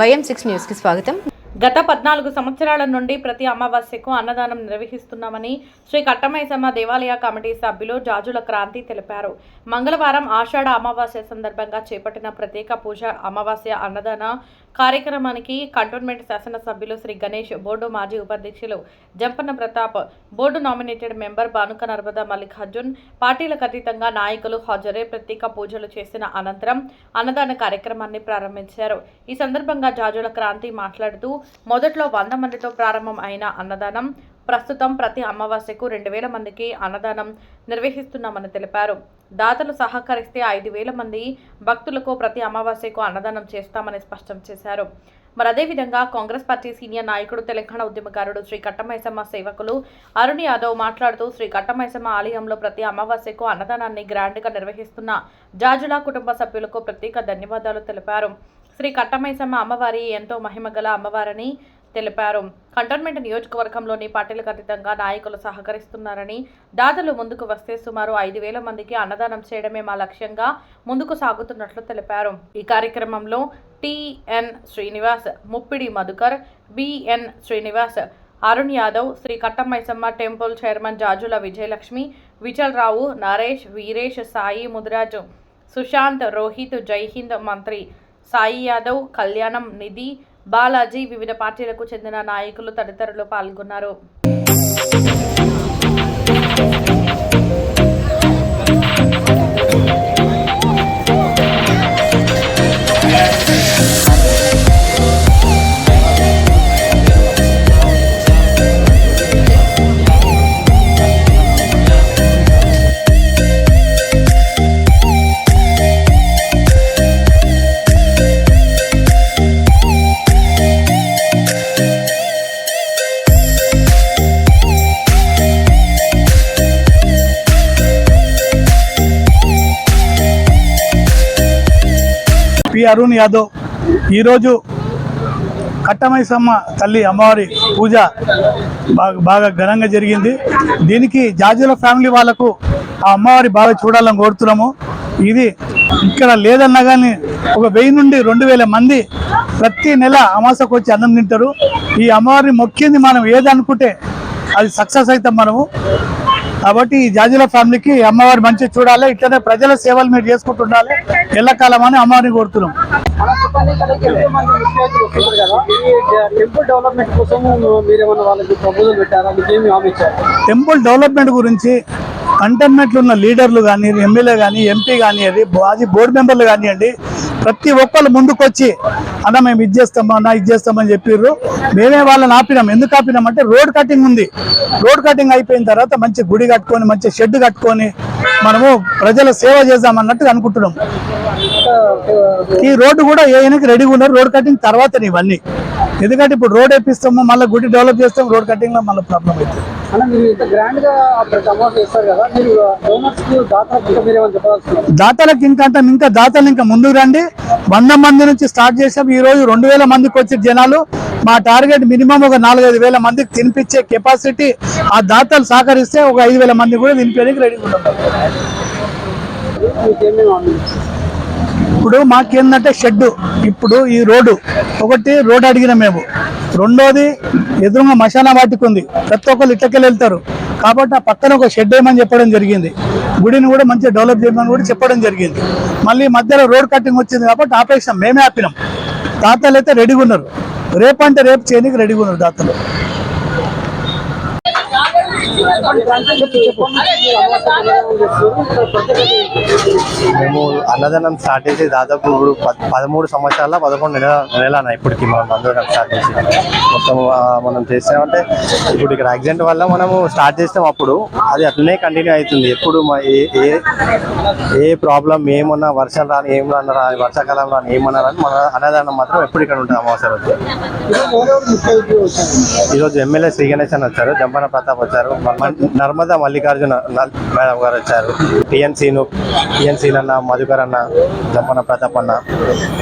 YM6 న్యూస్కి స్వాగతం. గత 14 సంవత్సరాల నుండి ప్రతి అమావాస్యకు అన్నదానం నిర్వహిస్తున్నామని శ్రీ కట్టమైసమ్మ దేవాలయ కమిటీ సభ్యులు జాజుల క్రాంతి తెలిపారు. మంగళవారం ఆషాఢ అమావాస్య సందర్భంగా చేపట్టిన ప్రత్యేక పూజ అమావాస్య అన్నదాన కార్యక్రమానికి కంటోన్మెంట్ శాసనసభ్యులు శ్రీ గణేష్, బోర్డు మాజీ ఉపాధ్యక్షులు Jampanna Pratap, board nominated member Banuka Narmada Mallikarjun, పార్టీలకు అతీతంగా నాయకులు హాజరై ప్రత్యేక పూజలు చేసిన అనంతరం అన్నదాన కార్యక్రమాన్ని ప్రారంభించారు. ఈ సందర్భంగా జాజుల క్రాంతి మాట్లాడుతూ మొదట్లో 100 మందితో ప్రారంభం అయిన అన్నదానం ప్రస్తుతం ప్రతి అమావాస్యకు 2000 మందికి అన్నదానం నిర్వహిస్తున్నామని తెలిపారు. దాతలు సహకరిస్తే 5000 మంది భక్తులకు ప్రతి అమావాస్యకు అన్నదానం చేస్తామని స్పష్టం చేశారు. మరి అదేవిధంగా కాంగ్రెస్ పార్టీ సీనియర్ నాయకుడు, తెలంగాణ ఉద్యమకారుడు శ్రీ కట్టమైసమ్మ సేవకులు అరుణ్ యాదవ్ మాట్లాడుతూ శ్రీ కట్టమైసమ్మ ఆలయంలో ప్రతి అమావాస్యకు అన్నదానాన్ని గ్రాండ్గా నిర్వహిస్తున్న జాజుల కుటుంబ సభ్యులకు ప్రత్యేక ధన్యవాదాలు తెలిపారు. శ్రీ కట్టమైసమ్మ అమ్మవారి ఎంతో మహిమగల అమ్మవారని తెలిపారు. కంటోన్మెంట్ నియోజకవర్గంలోని పార్టీలకు అతీతంగా నాయకులు సహకరిస్తున్నారని, దాతలు ముందుకు వస్తే సుమారు 5000 మందికి అన్నదానం చేయడమే మా లక్ష్యంగా ముందుకు సాగుతున్నట్లు తెలిపారు. ఈ కార్యక్రమంలో TN Srinivas, Muppidi Madhukar, BN Srinivas, Arun Yadav, Shri Kattamaisamma temple chairman Jajula Vijayalakshmi, Vithal Rao, Naresh, Veeresh, Sai Mudiraju, Sushant, Rohit, Jaihind Mantri Sai Yadav, కళ్యాణం, నిధి, బాలాజీ, వివిధ పార్టీలకు చెందిన నాయకులు తదితరులు పాల్గొన్నారు. అరుణ్ యాదవ్ ఈరోజు కట్టమైసమ్మ తల్లి అమ్మవారి పూజ బాగా ఘనంగా జరిగింది. దీనికి జాజుల ఫ్యామిలీ వాళ్ళకు ఆ అమ్మవారి బాగా చూడాలని కోరుతున్నాము. ఇది ఇక్కడ లేదన్నా కానీ ఒక 1000 నుండి 2000 మంది ప్రతి నెల అమాసకు వచ్చి అన్నం తింటారు. ఈ అమ్మవారిని మొక్కింది మనం ఏదనుకుంటే అది సక్సెస్ అవుతాం మనము. కాబట్టి ఈ జాజుల ఫ్యామిలీకి అమ్మవారి మంచి చూడాలి, ఇట్లనే ప్రజల సేవలు మీరు చేసుకుంటుండాలి ఎల్లకాలం అని అమ్మవారిని కోరుతున్నాం. టెంపుల్ డెవలప్మెంట్ గురించి కంటోన్మెంట్లో ఉన్న లీడర్లు కానీ, ఎమ్మెల్యే కానీ, ఎంపీ కానివ్వండి, మాజీ బోర్డు మెంబర్లు కానివ్వండి, ప్రతి ఒక్కళ్ళు ముందుకు వచ్చి అన్న మేము ఇది చేస్తామని చెప్పిర్రు. మేమే వాళ్ళని ఆపినాం. ఎందుకు ఆపినామంటే రోడ్ కటింగ్ ఉంది. రోడ్ కటింగ్ అయిపోయిన తర్వాత మంచి గుడి కట్టుకొని, మంచి షెడ్ కట్టుకొని మనము ప్రజల సేవ చేద్దామన్నట్టుగా అనుకుంటున్నాం. ఈ రోడ్డు కూడా ఏమైనా రెడీగా ఉన్నారు. రోడ్ కటింగ్ తర్వాత ఇవన్నీ, ఎందుకంటే ఇప్పుడు రోడ్ వేపిస్తాము, మళ్ళీ గుడి డెవలప్ చేస్తాము, రోడ్ కటింగ్ లో మళ్ళీ ప్రాబ్లం అవుతుంది. దాతలకు ఇంకా దాతలు ఇంకా ముందుకు రండి. 100 మంది నుంచి స్టార్ట్ చేసాం. ఈ రోజు 2000 మందికి వచ్చే జనాలు. మా టార్గెట్ మినిమం ఒక 4-5 మందికి తినిపించే కెపాసిటీ ఆ దాతలు సహకరిస్తే ఒక 5000 మంది కూడా తినిపించడానికి రెడీగా ఉంటాం. ఇప్పుడు మాకేందంటే షెడ్, ఇప్పుడు ఈ రోడ్డు ఒకటి రోడ్ అడిగిన మేము, రెండోది ఎదురుగా మశానా వాటికి ఉంది, ప్రతి ఒక్కరు ఇట్లకెళ్ళి వెళ్తారు. కాబట్టి ఆ పక్కన ఒక షెడ్ వేయమని చెప్పడం జరిగింది. గుడిని కూడా మంచిగా డెవలప్ చేయమని కూడా చెప్పడం జరిగింది. మళ్ళీ మధ్యలో రోడ్ కటింగ్ వచ్చింది కాబట్టి ఆపేసాం, మేమే ఆపినాం. దాతలు అయితే రెడీగా ఉన్నారు, రేపంటే రేపు చేయడానికి రెడీగా ఉన్నారు దాతలు. మేము అన్నదానం స్టార్ట్ చేసి దాదాపు ఇప్పుడు 13 సంవత్సరాల 11 నెలలు ఇప్పటికి మనం అన్నదానం స్టార్ట్ చేసి మొత్తం మనం చేసామంటే ఇప్పుడు ఇక్కడ యాక్సిడెంట్ వల్ల మనము స్టార్ట్ చేస్తాం. అప్పుడు అది అట్లనే కంటిన్యూ అవుతుంది. ఎప్పుడు ఏ ప్రాబ్లం ఏమన్నా, వర్షాలు రాని ఏమన్నా రాని, వర్షాకాలం రాని ఏమన్నా రాని, మన అన్నదానం మాత్రం ఎప్పుడు ఇక్కడ ఉంటుంది అమావాస్య రోజు. ఈరోజు ఎమ్మెల్యే శ్రీ గణేష్ అని వచ్చారు, జంపన్న ప్రతాప్ వచ్చారు, నర్మదా మల్లికార్జున మేడం గారు వచ్చారు, టిఎన్సీ అన్న, మధుకర్ అన్న, జంపన ప్రతాప్ అన్న,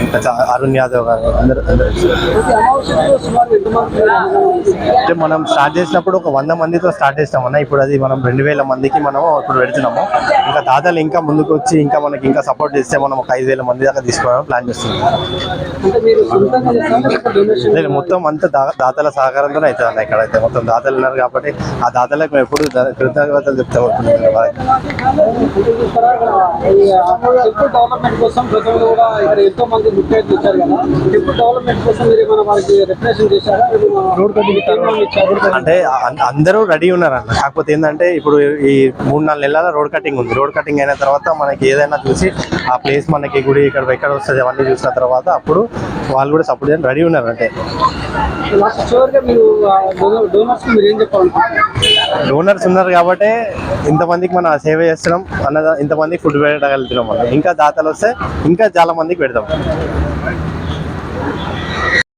ఇంకా అరుణ్ యాదవ్ గారు అందరూ అంటే మనం స్టార్ట్ చేసినప్పుడు ఒక 100 మందితో స్టార్ట్ చేస్తామన్నా. ఇప్పుడు అది మనం 2000 మందికి మనం ఇప్పుడు పెడుతున్నాము. ఇంకా దాతలు ఇంకా ముందుకు వచ్చి ఇంకా మనకి ఇంకా సపోర్ట్ చేస్తే మనం ఒక 5000 మంది దాకా తీసుకోవడం ప్లాన్ చేస్తున్నాం. లేదు, మొత్తం అంతా దాతల సహకారంతోనే అవుతుంది అన్న. ఇక్కడైతే మొత్తం దాతలు ఉన్నారు కాబట్టి ఆ దాతలకు మేము ఎప్పుడు కృతజ్ఞతలు చెప్తాము. డెవలప్మెంట్ కోసం గతంలో కూడా ఇక్కడ ఎంతో మంది ముఖ్యమంత్రులు వచ్చారు కదా, టెంపుల్ డెవలప్మెంట్ కోసం మీరు ఏమైనా వాళ్ళకి రిప్రజెంట్ చేశారా? రోడ్ కటింగ్ అంటే అందరూ రెడీ ఉన్నారన్న. కాకపోతే ఏంటంటే ఇప్పుడు ఈ 3-4 నెలల రోడ్ కటింగ్ ఉంది. రోడ్ కటింగ్ అయిన తర్వాత మనకి ఏదైనా చూసి ఆ ప్లేస్ మనకి గుడి ఎక్కడ వస్తుంది అవన్నీ చూసిన తర్వాత అప్పుడు వాళ్ళు కూడా సపోర్ట్ చేయడానికి రెడీ ఉన్నారు. అంటే చివరిగా మీరు డోనర్స్ మీరు ఏం చెప్పాలనుకుంటున్నారు? డోనర్స్ ఉన్నారు కాబట్టి ఇంతమందికి మనం సేవ చేస్తున్నాం అన్నదా, ఇంతమందికి ఫుడ్ పెట్టగలుగుతున్నాం. మనం ఇంకా దాతలు వస్తే ఇంకా చాలా మందికి పెడతాం.